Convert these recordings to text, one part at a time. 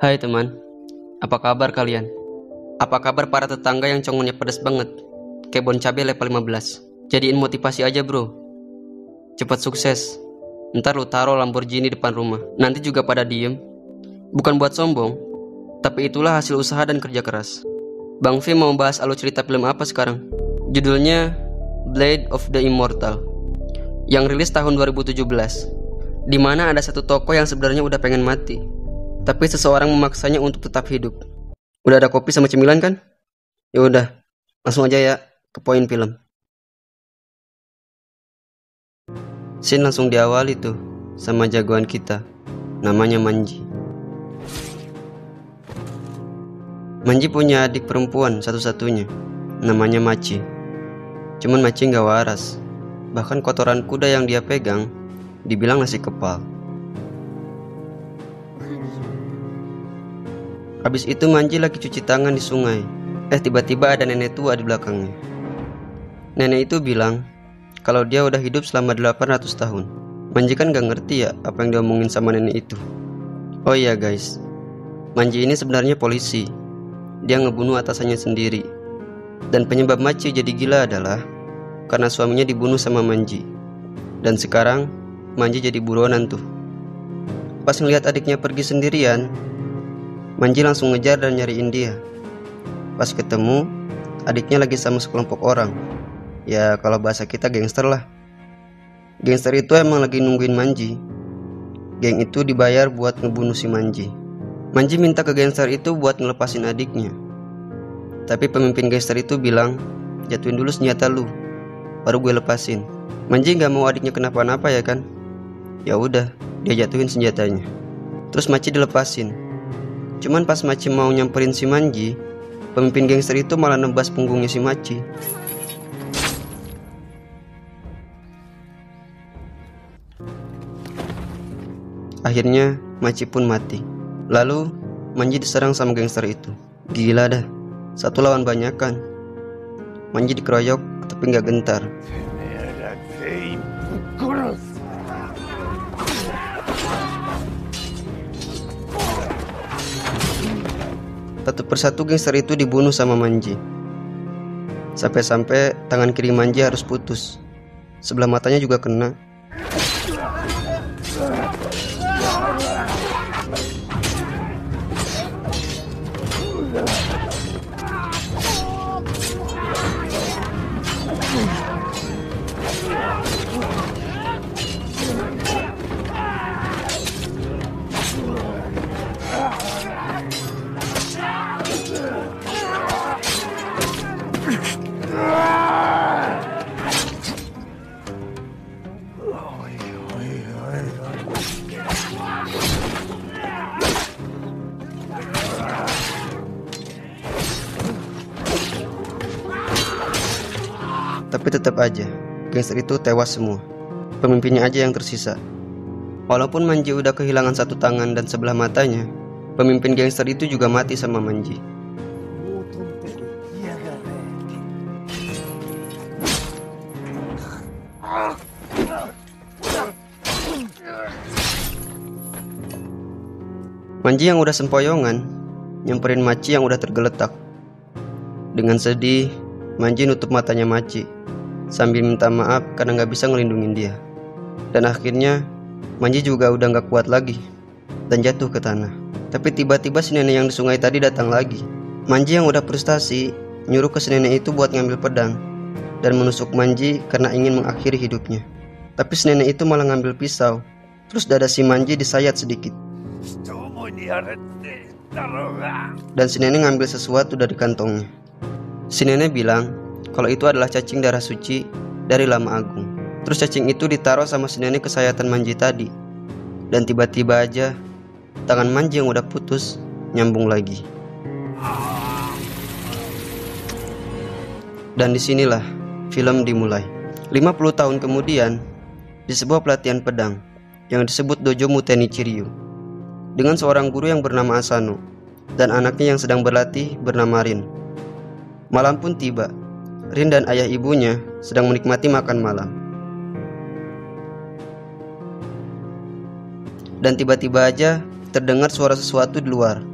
Hai teman, apa kabar kalian? Apa kabar para tetangga yang congonnya pedas banget? Kebon cabai level 15. Jadiin motivasi aja bro. Cepat sukses. Ntar lu taruh Lamborghini depan rumah. Nanti juga pada diem. Bukan buat sombong, tapi itulah hasil usaha dan kerja keras. Bang V mau bahas alur cerita film apa sekarang? Judulnya Blade of the Immortal, yang rilis tahun 2017. Dimana ada satu tokoh yang sebenarnya udah pengen mati, tapi seseorang memaksanya untuk tetap hidup. Udah ada kopi sama cemilan kan? Ya udah, langsung aja ya ke poin film. Scene langsung diawali tuh sama jagoan kita, namanya Manji. Manji punya adik perempuan satu-satunya, namanya Machi. Cuman Machi gak waras. Bahkan kotoran kuda yang dia pegang dibilang nasi kepal. Habis itu Manji lagi cuci tangan di sungai. Tiba-tiba ada nenek tua di belakangnya. Nenek itu bilang kalau dia udah hidup selama 800 tahun. Manji kan gak ngerti ya apa yang diomongin sama nenek itu. Oh iya guys, Manji ini sebenarnya polisi. Dia ngebunuh atasannya sendiri. Dan penyebab Machi jadi gila adalah karena suaminya dibunuh sama Manji. Dan sekarang Manji jadi buronan tuh. Pas ngeliat adiknya pergi sendirian, Manji langsung ngejar dan nyariin dia. Pas ketemu, adiknya lagi sama sekelompok orang. Ya kalau bahasa kita gangster lah. Gangster itu emang lagi nungguin Manji. Geng itu dibayar buat ngebunuh si Manji. Manji minta ke gangster itu buat ngelepasin adiknya. Tapi pemimpin gangster itu bilang, jatuhin dulu senjata lu, baru gue lepasin. Manji gak mau adiknya kenapa-napa ya kan? Ya udah, dia jatuhin senjatanya. Terus Machi dilepasin. Cuman pas Machi mau nyamperin si Manji, pemimpin gangster itu malah nebas punggungnya si Machi. Akhirnya Machi pun mati. Lalu Manji diserang sama gangster itu. Gila dah, satu lawan banyak kan. Manji dikeroyok tapi gak gentar. Satu persatu gangster itu dibunuh sama Manji. Sampai-sampai tangan kiri Manji harus putus. Sebelah matanya juga kena. Tapi tetap aja, gangster itu tewas semua. Pemimpinnya aja yang tersisa. Walaupun Manji udah kehilangan satu tangan dan sebelah matanya, pemimpin gangster itu juga mati sama Manji. Manji yang udah sempoyongan nyamperin Machi yang udah tergeletak. Dengan sedih, Manji nutup matanya Machi sambil minta maaf karena gak bisa ngelindungin dia. Dan akhirnya Manji juga udah gak kuat lagi dan jatuh ke tanah. Tapi tiba-tiba si nenek yang di sungai tadi datang lagi. Manji yang udah frustasi nyuruh ke si nenek itu buat ngambil pedang dan menusuk Manji karena ingin mengakhiri hidupnya. Tapi si nenek itu malah ngambil pisau. Terus dada si Manji disayat sedikit. Dan si nenek ngambil sesuatu dari kantongnya. Si nenek bilang kalau itu adalah cacing darah suci dari Lama Agung. Terus cacing itu ditaruh sama si nenek kesayatan Manji tadi. Dan tiba-tiba aja tangan Manji yang udah putus nyambung lagi. Dan disinilah film dimulai. 50 tahun kemudian, di sebuah pelatihan pedang yang disebut Dojo Muteni Chiryu, dengan seorang guru yang bernama Asano dan anaknya yang sedang berlatih bernama Rin. Malam pun tiba. Rin dan ayah ibunya sedang menikmati makan malam. Dan tiba-tiba aja terdengar suara sesuatu di luar.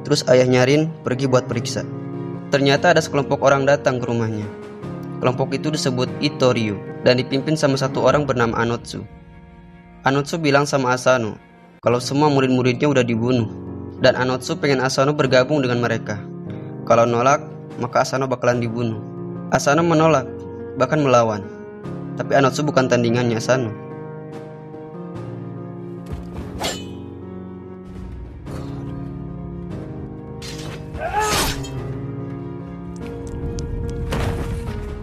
Terus ayahnya Rin pergi buat periksa. Ternyata ada sekelompok orang datang ke rumahnya. Kelompok itu disebut Itoryu dan dipimpin sama satu orang bernama Anotsu. Anotsu bilang sama Asano kalau semua murid-muridnya udah dibunuh, dan Anotsu pengen Asano bergabung dengan mereka. Kalau nolak, maka Asano bakalan dibunuh. Asano menolak, bahkan melawan. Tapi Anotsu bukan tandingannya Asano.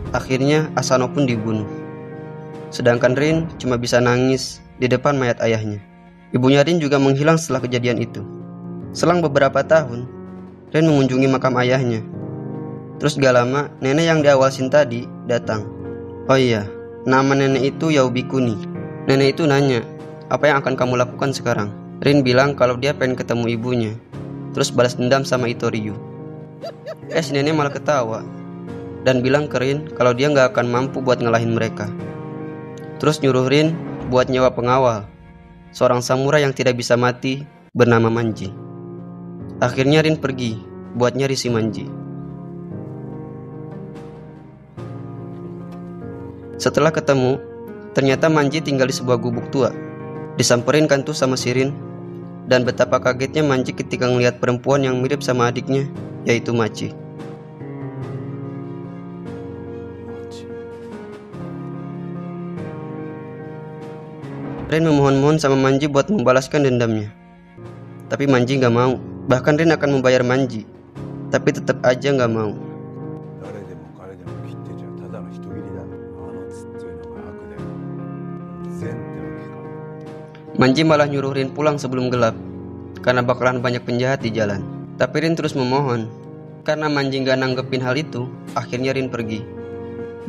Akhirnya Asano pun dibunuh. Sedangkan Rin cuma bisa nangis di depan mayat ayahnya. Ibunya Rin juga menghilang setelah kejadian itu. Selang beberapa tahun, Rin mengunjungi makam ayahnya. Terus gak lama, nenek yang di awal scene tadi datang. Oh iya, nama nenek itu Yaobikuni. Nenek itu nanya, apa yang akan kamu lakukan sekarang? Rin bilang kalau dia pengen ketemu ibunya. Terus balas dendam sama Itoryu. Si nenek malah ketawa dan bilang ke Rin kalau dia gak akan mampu buat ngalahin mereka. Terus nyuruh Rin buat nyewa pengawal, seorang samurai yang tidak bisa mati bernama Manji. Akhirnya Rin pergi buat nyari si Manji. Setelah ketemu, ternyata Manji tinggal di sebuah gubuk tua. Disamperin kan tuh sama si Rin, dan betapa kagetnya Manji ketika ngelihat perempuan yang mirip sama adiknya, yaitu Machi. Rin memohon-mohon sama Manji buat membalaskan dendamnya. Tapi Manji gak mau. Bahkan Rin akan membayar Manji, tapi tetap aja gak mau. Manji malah nyuruh Rin pulang sebelum gelap, karena bakalan banyak penjahat di jalan. Tapi Rin terus memohon. Karena Manji gak nanggepin hal itu, akhirnya Rin pergi.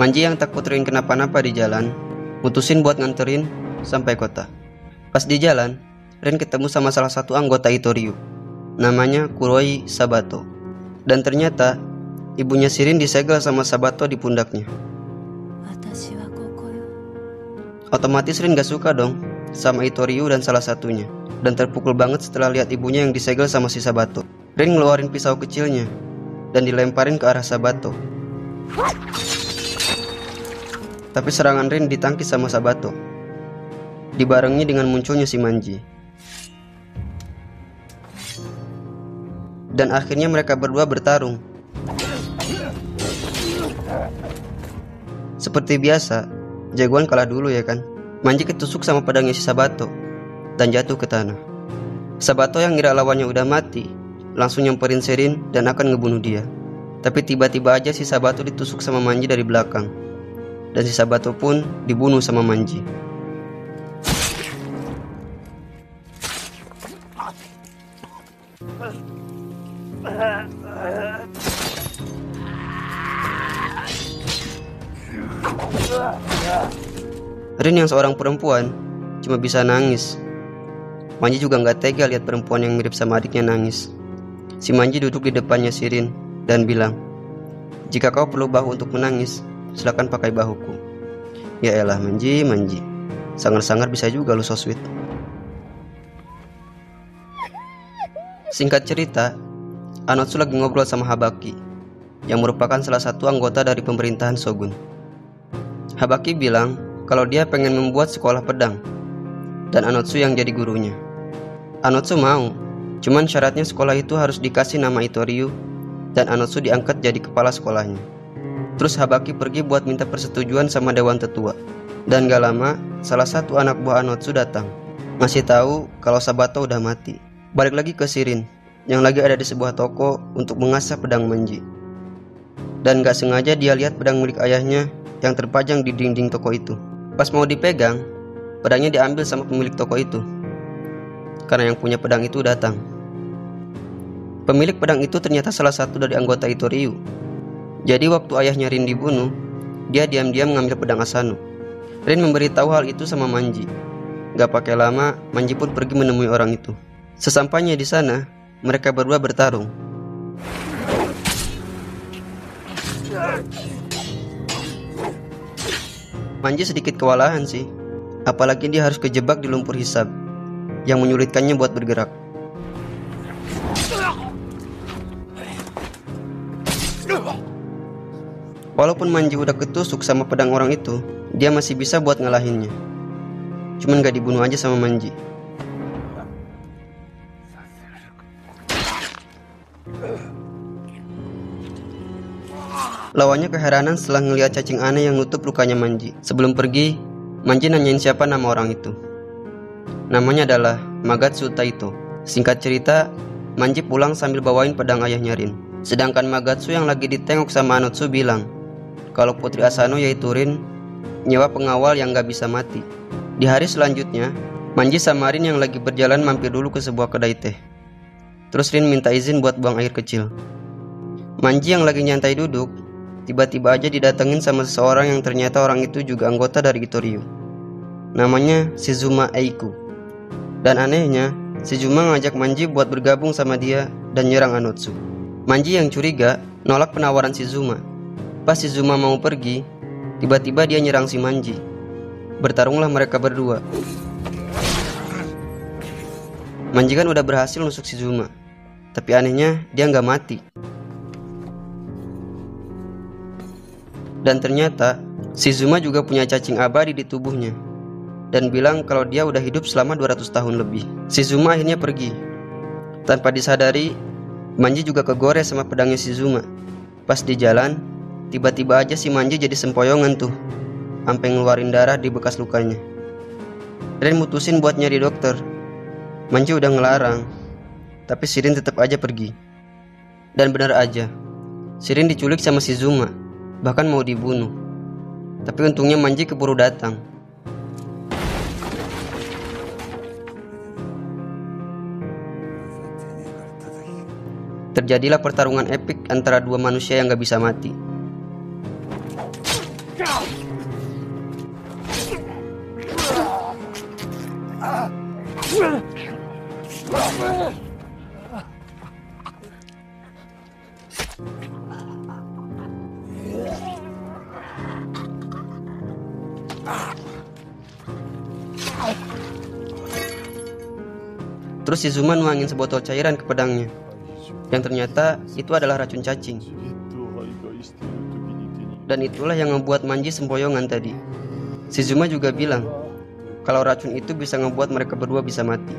Manji yang takut Rin kenapa-napa di jalan, mutusin buat nganterin sampai kota. Pas di jalan, Rin ketemu sama salah satu anggota Itoryu, namanya Kuroi Sabato. Dan ternyata ibunya si Rin disegel sama Sabato di pundaknya. Otomatis Rin gak suka dong sama Itoryu dan salah satunya, dan terpukul banget setelah lihat ibunya yang disegel sama si Sabato. Rin ngeluarin pisau kecilnya dan dilemparin ke arah Sabato. Tapi serangan Rin ditangkis sama Sabato, dibarengi dengan munculnya si Manji. Dan akhirnya mereka berdua bertarung. Seperti biasa, jagoan kalah dulu ya kan. Manji ketusuk sama pedangnya si Sabato dan jatuh ke tanah. Sabato yang ngira lawannya udah mati langsung nyamperin si Rin dan akan ngebunuh dia. Tapi tiba-tiba aja si Sabato ditusuk sama Manji dari belakang, dan si Sabato pun dibunuh sama Manji. Rin yang seorang perempuan cuma bisa nangis. Manji juga gak tega lihat perempuan yang mirip sama adiknya nangis. Si Manji duduk di depannya si Rin dan bilang, "Jika kau perlu bahu untuk menangis, silakan pakai bahuku." Ya elah Manji, sangar-sangar bisa juga lu so sweet. Singkat cerita, Anotsu lagi ngobrol sama Habaki, yang merupakan salah satu anggota dari pemerintahan Shogun. Habaki bilang kalau dia pengen membuat sekolah pedang, dan Anotsu yang jadi gurunya. Anotsu mau, cuman syaratnya sekolah itu harus dikasih nama Itoryu, dan Anotsu diangkat jadi kepala sekolahnya. Terus Habaki pergi buat minta persetujuan sama Dewan Tetua. Dan gak lama, salah satu anak buah Anotsu datang, ngasih tahu kalau Sabato udah mati. Balik lagi ke si Rin, yang lagi ada di sebuah toko untuk mengasah pedang Manji. Dan gak sengaja dia lihat pedang milik ayahnya yang terpajang di dinding toko itu. Pas mau dipegang, pedangnya diambil sama pemilik toko itu, karena yang punya pedang itu datang. Pemilik pedang itu ternyata salah satu dari anggota Itoryu. Jadi waktu ayahnya Rin dibunuh, dia diam-diam mengambil pedang Asano. Rin memberitahu hal itu sama Manji. Gak pakai lama, Manji pun pergi menemui orang itu. Sesampainya di sana, mereka berdua bertarung. Manji sedikit kewalahan sih, apalagi dia harus kejebak di lumpur hisab yang menyulitkannya buat bergerak. Walaupun Manji udah ketusuk sama pedang orang itu, dia masih bisa buat ngalahinnya. Cuman gak dibunuh aja sama Manji. Lawannya keheranan setelah ngelihat cacing aneh yang nutup lukanya Manji. Sebelum pergi, Manji nanyain siapa nama orang itu. Namanya adalah Magatsu Taito. Singkat cerita, Manji pulang sambil bawain pedang ayahnya Rin. Sedangkan Magatsu yang lagi ditengok sama Anotsu bilang kalau Putri Asano yaitu Rin nyewa pengawal yang gak bisa mati. Di hari selanjutnya, Manji sama Rin yang lagi berjalan mampir dulu ke sebuah kedai teh. Terus Rin minta izin buat buang air kecil. Manji yang lagi nyantai duduk, tiba-tiba aja didatengin sama seseorang yang ternyata orang itu juga anggota dari Itoryu. Namanya Shizuma Eiku. Dan anehnya, Shizuma ngajak Manji buat bergabung sama dia dan nyerang Anotsu. Manji yang curiga nolak penawaran Shizuma. Pas Shizuma mau pergi, tiba-tiba dia nyerang si Manji. Bertarunglah mereka berdua. Manji kan udah berhasil nusuk Shizuma, tapi anehnya dia nggak mati. Dan ternyata Shizuma juga punya cacing abadi di tubuhnya dan bilang kalau dia udah hidup selama 200 tahun lebih. Shizuma akhirnya pergi. Tanpa disadari, Manji juga kegores sama pedangnya Shizuma. Pas di jalan, tiba-tiba aja si Manji jadi sempoyongan tuh, sampai ngeluarin darah di bekas lukanya. Rin mutusin buat nyari dokter. Manji udah ngelarang, tapi Shirin tetap aja pergi. Dan benar aja, Shirin diculik sama Shizuma, bahkan mau dibunuh. Tapi untungnya Manji keburu datang. Terjadilah pertarungan epik antara dua manusia yang gak bisa mati. Terus Shizuma nuangin sebotol cairan ke pedangnya, yang ternyata itu adalah racun cacing. Dan itulah yang membuat Manji sempoyongan tadi. Shizuma juga bilang kalau racun itu bisa membuat mereka berdua bisa mati.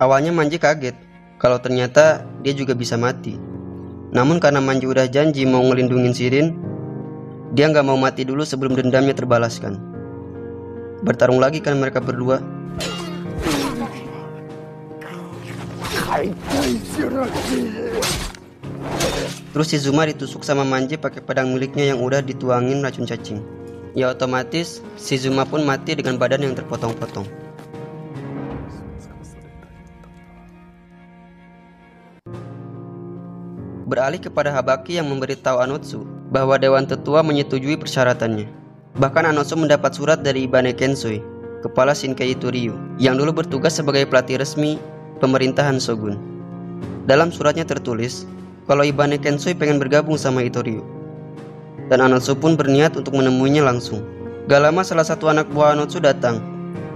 Awalnya Manji kaget kalau ternyata dia juga bisa mati. Namun karena Manji udah janji mau ngelindungin Shirin, dia nggak mau mati dulu sebelum dendamnya terbalaskan. Bertarung lagi kan mereka berdua. Terus Shizuma ditusuk sama Manji pakai pedang miliknya yang udah dituangin racun cacing. Ya otomatis Shizuma pun mati dengan badan yang terpotong-potong. Beralih kepada Habaki yang memberitahu Anotsu bahwa Dewan Tetua menyetujui persyaratannya. Bahkan Anotsu mendapat surat dari Ibane Kensoi, kepala Shinkei Itoryu, yang dulu bertugas sebagai pelatih resmi pemerintahan Shogun. Dalam suratnya tertulis kalau Ibane Kensoi pengen bergabung sama Itoryu. Dan Anotsu pun berniat untuk menemuinya langsung. Gak lama salah satu anak buah Anotsu datang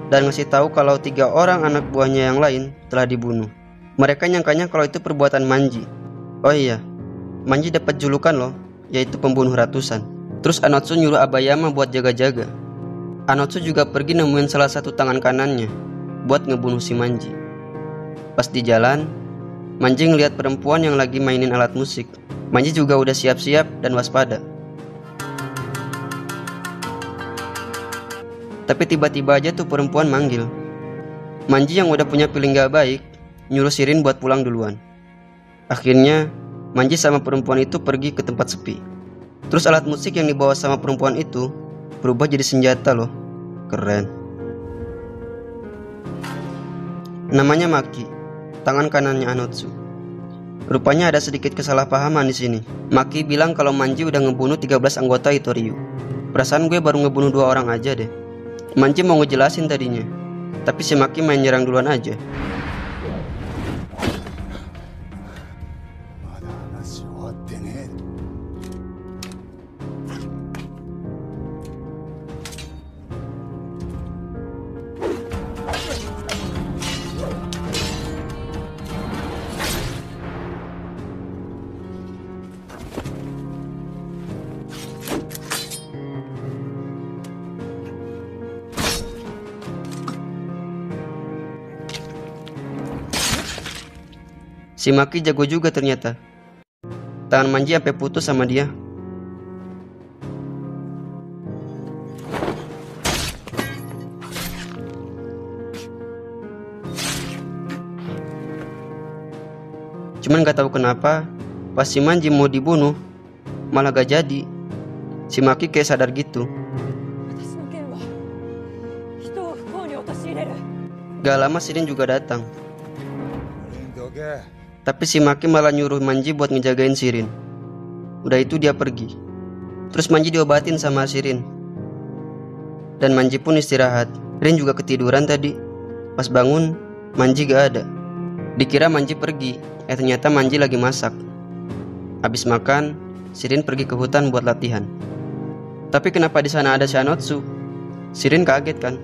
dan ngasih tahu kalau 3 orang anak buahnya yang lain telah dibunuh. Mereka nyangkanya kalau itu perbuatan Manji. Oh iya, Manji dapat julukan loh, yaitu pembunuh ratusan. Terus Anotsu nyuruh Abayama buat jaga-jaga. Anotsu juga pergi nemuin salah satu tangan kanannya buat ngebunuh si Manji. Pas di jalan, Manji ngeliat perempuan yang lagi mainin alat musik. Manji juga udah siap-siap dan waspada. Tapi tiba-tiba aja tuh perempuan manggil. Manji yang udah punya feeling gak baik nyuruh Shirin buat pulang duluan. Akhirnya Manji sama perempuan itu pergi ke tempat sepi. Terus alat musik yang dibawa sama perempuan itu berubah jadi senjata loh. Keren. Namanya Maki, tangan kanannya Anotsu. Rupanya ada sedikit kesalahpahaman di sini. Maki bilang kalau Manji udah ngebunuh 13 anggota Itoryu. Perasaan gue baru ngebunuh 2 orang aja deh. Manji mau ngejelasin tadinya, tapi si Maki main nyerang duluan aja. Si Maki jago juga ternyata. Tangan Manji sampai putus sama dia. Cuman gak tahu kenapa, pas si Manji mau dibunuh, malah gak jadi. Si Maki kayak sadar gitu. Gak lama Shirin juga datang. Tapi si Maki malah nyuruh Manji buat ngejagain Shirin. Udah itu dia pergi. Terus Manji diobatin sama Shirin. Dan Manji pun istirahat. Rin juga ketiduran tadi. Pas bangun, Manji gak ada. Dikira Manji pergi, ternyata Manji lagi masak. Habis makan, Shirin pergi ke hutan buat latihan. Tapi kenapa di sana ada si Anotsu? Shirin kaget kan.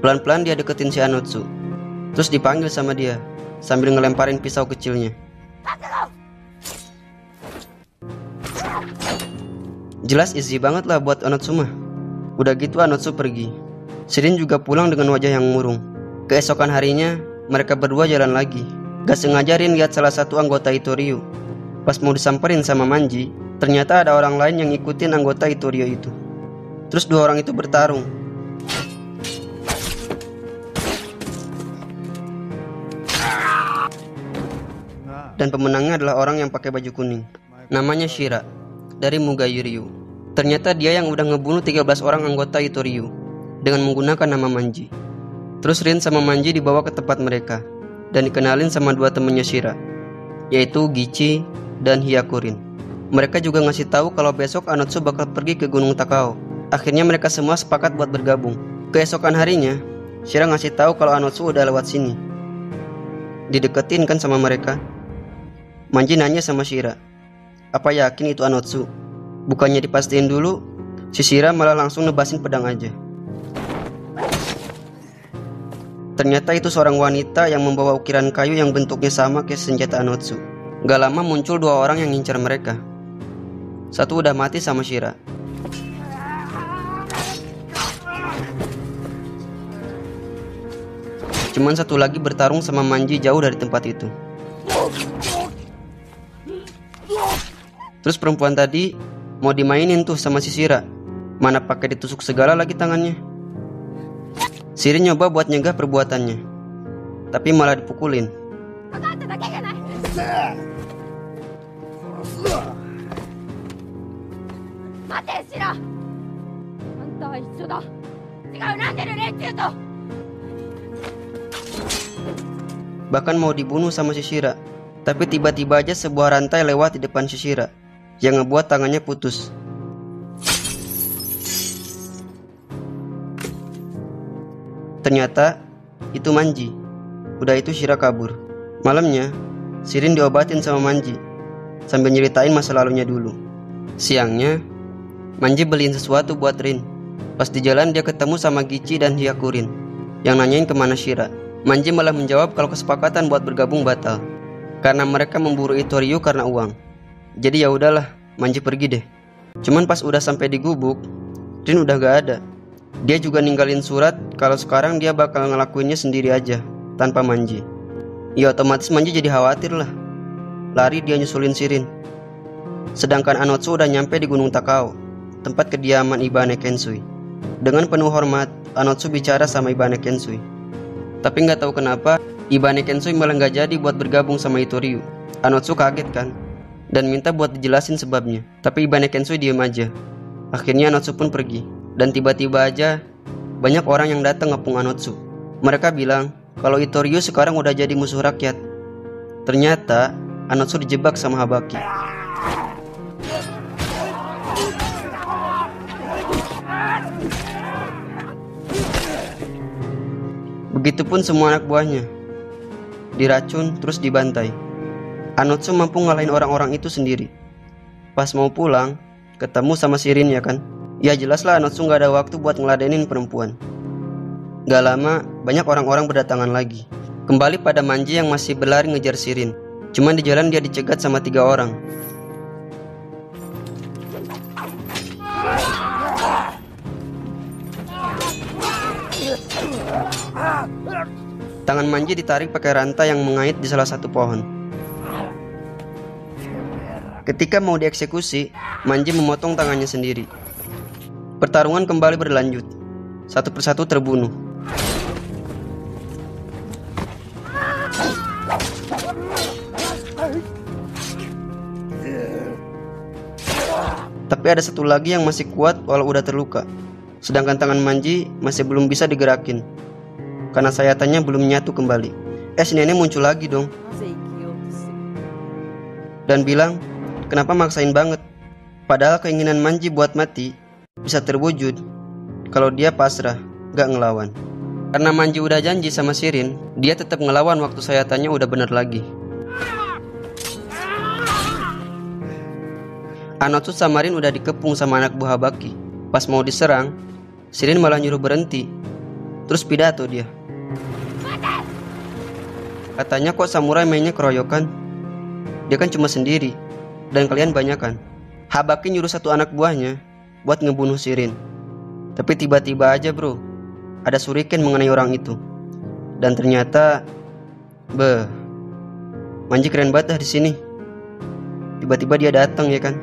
Pelan-pelan dia deketin si Anotsu. Terus dipanggil sama dia sambil ngelemparin pisau kecilnya. Jelas easy banget lah buat Anotsu mah. Udah gitu Anotsu pergi. Shirin juga pulang dengan wajah yang murung. Keesokan harinya mereka berdua jalan lagi. Gak sengaja Rin lihat salah satu anggota Itoryu. Pas mau disamperin sama Manji, ternyata ada orang lain yang ngikutin anggota Itoryu itu. Terus dua orang itu bertarung. Dan pemenangnya adalah orang yang pakai baju kuning. Namanya Shira, dari Mugayuryu. Ternyata dia yang udah ngebunuh 13 orang anggota Itoryu dengan menggunakan nama Manji. Terus Rin sama Manji dibawa ke tempat mereka dan dikenalin sama dua temennya Shira, yaitu Gichi dan Hyakurin. Mereka juga ngasih tahu kalau besok Anotsu bakal pergi ke Gunung Takao. Akhirnya mereka semua sepakat buat bergabung. Keesokan harinya, Shira ngasih tahu kalau Anotsu udah lewat sini. Dideketin kan sama mereka. Manji nanya sama Shira, apa yakin itu Anotsu? Bukannya dipastiin dulu, si Shira malah langsung nebasin pedang aja. Ternyata itu seorang wanita yang membawa ukiran kayu yang bentuknya sama kayak senjata Anotsu. Gak lama muncul dua orang yang ngincar mereka. Satu udah mati sama Shira. Cuman satu lagi bertarung sama Manji jauh dari tempat itu. Terus perempuan tadi mau dimainin tuh sama si Shira. Mana pakai ditusuk segala lagi tangannya. Shirin nyoba buat nyegah perbuatannya, tapi malah dipukulin. Bahkan mau dibunuh sama si Shira. Tapi tiba-tiba aja sebuah rantai lewat di depan si Shira yang ngebuat tangannya putus. Ternyata itu Manji. Udah itu Shira kabur. Malamnya Shirin diobatin sama Manji sambil nyeritain masa lalunya dulu. Siangnya Manji beliin sesuatu buat Rin. Pas di jalan dia ketemu sama Gichi dan Hyakurin yang nanyain kemana Shira. Manji malah menjawab kalau kesepakatan buat bergabung batal karena mereka memburu Itoryu karena uang. Jadi ya udahlah, Manji pergi deh. Cuman pas udah sampai di gubuk, Rin udah gak ada. Dia juga ninggalin surat kalau sekarang dia bakal ngelakuinnya sendiri aja tanpa Manji. Ya otomatis Manji jadi khawatir lah. Lari dia nyusulin Shirin. Sedangkan Anotsu udah nyampe di Gunung Takao, tempat kediaman Ibane Kensui. Dengan penuh hormat, Anotsu bicara sama Ibane Kensui. Tapi nggak tahu kenapa Ibane Kensui malah nggak jadi buat bergabung sama Itoryu. Anotsu kaget kan, dan minta buat dijelasin sebabnya. Tapi Ibane Kensui diem aja. Akhirnya Anotsu pun pergi. Dan tiba-tiba aja banyak orang yang datang ngepung Anotsu. Mereka bilang kalau Itoryu sekarang udah jadi musuh rakyat. Ternyata Anotsu dijebak sama Habaki. Begitupun semua anak buahnya. Diracun terus dibantai. Anotsu mampu ngalahin orang-orang itu sendiri. Pas mau pulang, ketemu sama Shirin ya kan. Ya jelaslah Anotsu gak ada waktu buat ngeladenin perempuan. Gak lama, banyak orang-orang berdatangan lagi. Kembali pada Manji yang masih berlari ngejar Shirin. Cuman di jalan dia dicegat sama 3 orang. Tangan Manji ditarik pakai rantai yang mengait di salah satu pohon. Ketika mau dieksekusi, Manji memotong tangannya sendiri. Pertarungan kembali berlanjut. Satu persatu terbunuh. Tapi ada satu lagi yang masih kuat walau udah terluka. Sedangkan tangan Manji masih belum bisa digerakin karena sayatannya belum nyatu kembali. Si nenek muncul lagi dong dan bilang, kenapa maksain banget? Padahal keinginan Manji buat mati bisa terwujud kalau dia pasrah, gak ngelawan. Karena Manji udah janji sama Shirin, dia tetap ngelawan waktu sayatannya udah bener lagi. Anotsu sama Rin udah dikepung sama anak buah Habaki. Pas mau diserang, Shirin malah nyuruh berhenti. Terus pidato dia. Katanya kok samurai mainnya keroyokan? Dia kan cuma sendiri, dan kalian banyakan. Habaki nyuruh satu anak buahnya buat ngebunuh Shirin. Tapi tiba-tiba aja bro, ada shuriken mengenai orang itu. Dan ternyata, Manji keren banget dah di sini. Tiba-tiba dia datang ya kan.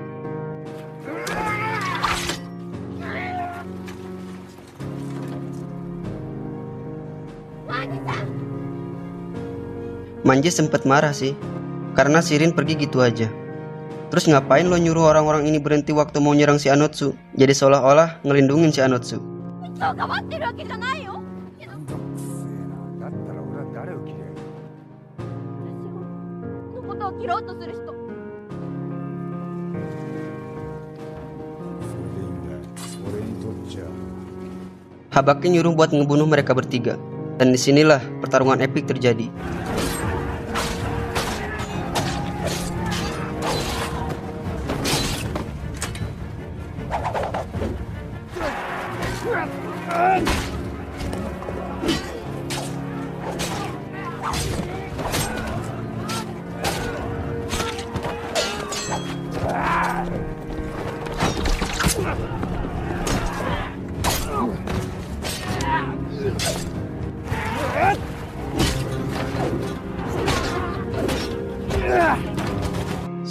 Manji sempet marah sih, karena Shirin pergi gitu aja. Terus ngapain lo nyuruh orang-orang ini berhenti waktu mau nyerang si Anotsu? Jadi seolah-olah ngelindungin si Anotsu. Habaki nyuruh buat ngebunuh mereka bertiga. Dan disinilah pertarungan epik terjadi.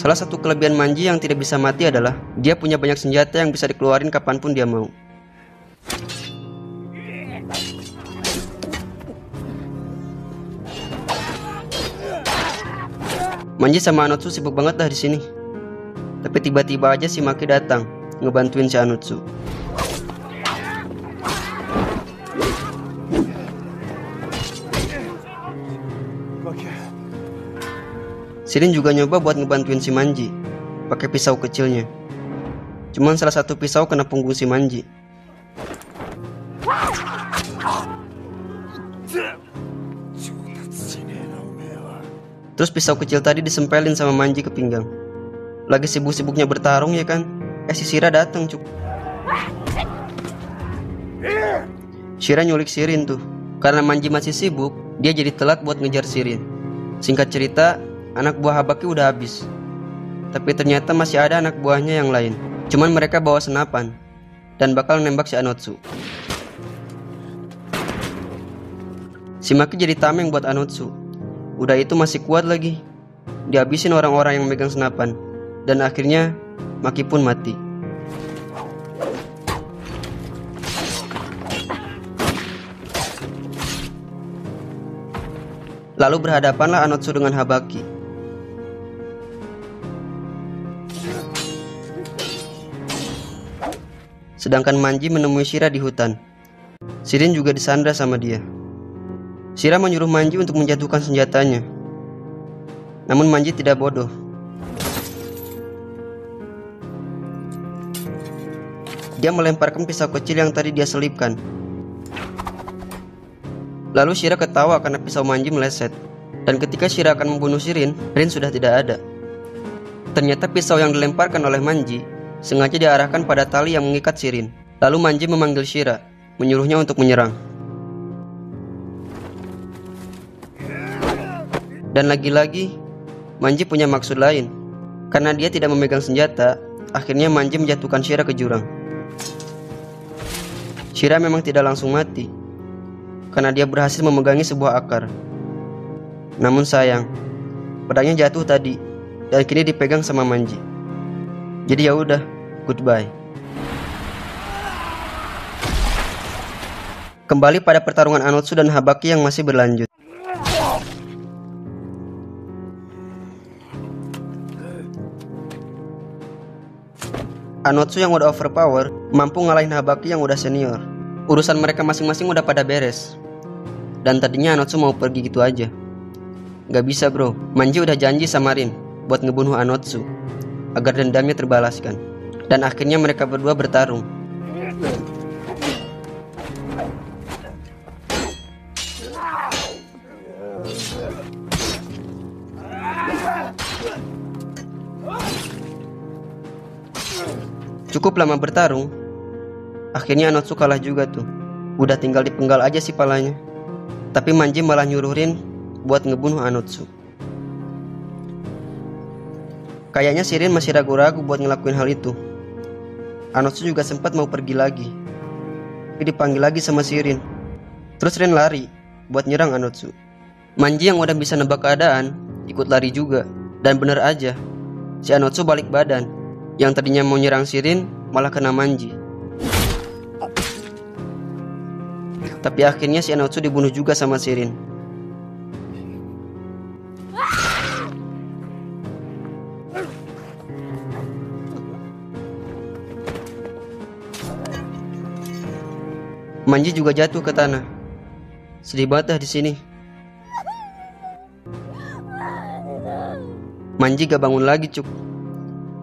Salah satu kelebihan Manji yang tidak bisa mati adalah dia punya banyak senjata yang bisa dikeluarin kapanpun dia mau. Manji sama Anotsu sibuk banget dah di sini. Tapi tiba-tiba aja si Maki datang ngebantuin si Anotsu. Shirin juga nyoba buat ngebantuin si Manji pakai pisau kecilnya. Cuman salah satu pisau kena punggung si Manji. Terus pisau kecil tadi disempelin sama Manji ke pinggang. Lagi sibuk-sibuknya bertarung ya kan, si Shira datang cuk. Shira nyulik Shirin tuh. Karena Manji masih sibuk, dia jadi telat buat ngejar Shirin. Singkat cerita, anak buah Habaki udah habis. Tapi ternyata masih ada anak buahnya yang lain. Cuman mereka bawa senapan dan bakal nembak si Anotsu. Si Maki jadi tameng buat Anotsu. Udah itu masih kuat lagi. Dihabisin orang-orang yang megang senapan. Dan akhirnya Maki pun mati. Lalu berhadapanlah Anotsu dengan Habaki. Sedangkan Manji menemui Shira di hutan. Shirin juga disandra sama dia. Shira menyuruh Manji untuk menjatuhkan senjatanya. Namun Manji tidak bodoh. Dia melemparkan pisau kecil yang tadi dia selipkan. Lalu Shira ketawa karena pisau Manji meleset. Dan ketika Shira akan membunuh Shirin, Rin sudah tidak ada. Ternyata pisau yang dilemparkan oleh Manji sengaja diarahkan pada tali yang mengikat Shirin. Lalu Manji memanggil Shira, menyuruhnya untuk menyerang. Dan lagi-lagi, Manji punya maksud lain. Karena dia tidak memegang senjata, akhirnya Manji menjatuhkan Shira ke jurang. Shira memang tidak langsung mati, karena dia berhasil memegangi sebuah akar. Namun sayang, pedangnya jatuh tadi, dan kini dipegang sama Manji. Jadi ya udah, goodbye. Kembali pada pertarungan Anotsu dan Habaki yang masih berlanjut. Anotsu yang udah overpower mampu ngalahin Habaki yang udah senior. Urusan mereka masing-masing udah pada beres. Dan tadinya Anotsu mau pergi gitu aja. Gak bisa bro, Manji udah janji sama Rin buat ngebunuh Anotsu agar dendamnya terbalaskan. Dan akhirnya mereka berdua bertarung. Cukup lama bertarung, akhirnya Anotsu kalah juga tuh. Udah tinggal dipenggal aja sih palanya. Tapi Manji malah nyuruh Rin buat ngebunuh Anotsu. Kayaknya si Rin masih ragu-ragu buat ngelakuin hal itu. Anotsu juga sempat mau pergi lagi, tapi dipanggil lagi sama si Rin. Terus Rin lari buat nyerang Anotsu. Manji yang udah bisa nebak keadaan ikut lari juga. Dan bener aja, si Anotsu balik badan. Yang tadinya mau nyerang si Rin malah kena Manji. Tapi akhirnya si Anotsu dibunuh juga sama si Rin. Manji juga jatuh ke tanah. Sedih banget dah di sini. Manji gak bangun lagi cuk.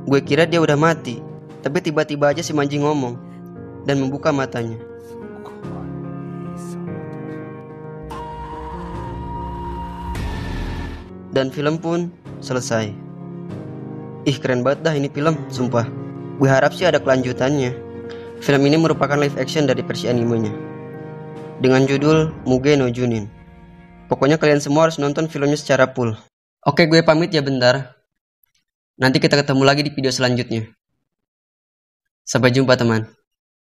Gue kira dia udah mati, tapi tiba-tiba aja si Manji ngomong dan membuka matanya. Dan film pun selesai. Ih keren banget dah ini film, sumpah. Gue harap sih ada kelanjutannya. Film ini merupakan live action dari versi animenya dengan judul Muge no Junin. Pokoknya kalian semua harus nonton filmnya secara full. Oke, gue pamit ya bentar. Nanti kita ketemu lagi di video selanjutnya. Sampai jumpa teman.